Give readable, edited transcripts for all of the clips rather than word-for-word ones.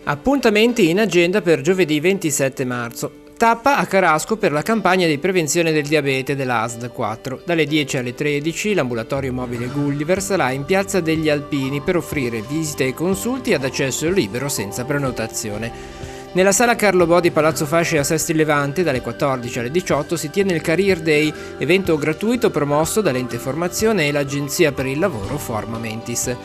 Appuntamenti in agenda per giovedì 27 marzo. Tappa a Carasco per la campagna di prevenzione del diabete della ASD 4. Dalle 10 alle 13 l'ambulatorio mobile Gulliver sarà in Piazza degli Alpini per offrire visite e consulti ad accesso libero senza prenotazione. Nella sala Carlo Bo di Palazzo Fasci a Sesti Levante dalle 14 alle 18 si tiene il Career Day, evento gratuito promosso dall'Ente Formazione e l'Agenzia per il Lavoro Forma Mentis.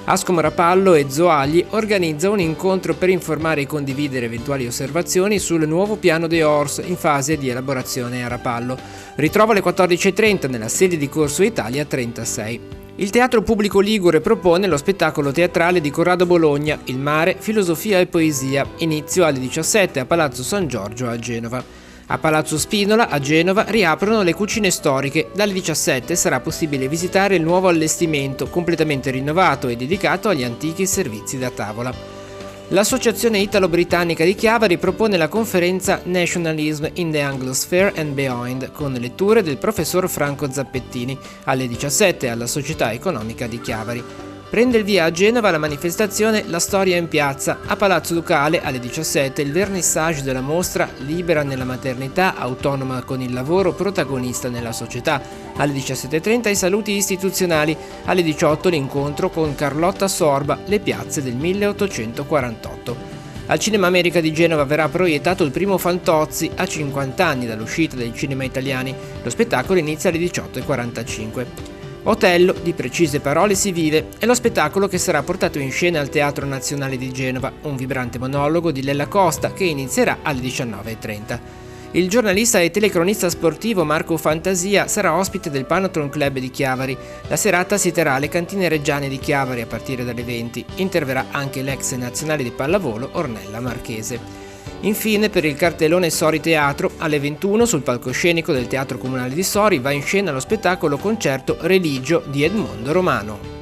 Ascom Rapallo e Zoagli organizza un incontro per informare e condividere eventuali osservazioni sul nuovo piano de Ors in fase di elaborazione a Rapallo. Ritrova alle 14.30 nella sede di Corso Italia 36. Il Teatro Pubblico Ligure propone lo spettacolo teatrale di Corrado Bologna, Il mare, filosofia e poesia, inizio alle 17 a Palazzo San Giorgio a Genova. A Palazzo Spinola, a Genova, riaprono le cucine storiche. Dalle 17 sarà possibile visitare il nuovo allestimento, completamente rinnovato e dedicato agli antichi servizi da tavola. L'Associazione Italo-Britannica di Chiavari propone la conferenza Nationalism in the Anglosphere and Beyond, con letture del professor Franco Zappettini, alle 17 alla Società Economica di Chiavari. Prende il via a Genova la manifestazione La Storia in Piazza. A Palazzo Ducale alle 17 il vernissage della mostra Libera nella maternità, autonoma con il lavoro, protagonista nella società. Alle 17.30 i saluti istituzionali. Alle 18 l'incontro con Carlotta Sorba, Le piazze del 1848. Al Cinema America di Genova verrà proiettato il primo Fantozzi a 50 anni dall'uscita dei cinema italiani. Lo spettacolo inizia alle 18.45. Otello, di precise parole si vive, è lo spettacolo che sarà portato in scena al Teatro Nazionale di Genova, un vibrante monologo di Lella Costa che inizierà alle 19.30. Il giornalista e telecronista sportivo Marco Fantasia sarà ospite del Panathlon Club di Chiavari. La serata si terrà alle cantine reggiane di Chiavari a partire dalle 20. Interverrà anche l'ex nazionale di pallavolo Ornella Marchese. Infine, per il cartellone Sori Teatro, alle 21 sul palcoscenico del Teatro Comunale di Sori va in scena lo spettacolo concerto Religio di Edmondo Romano.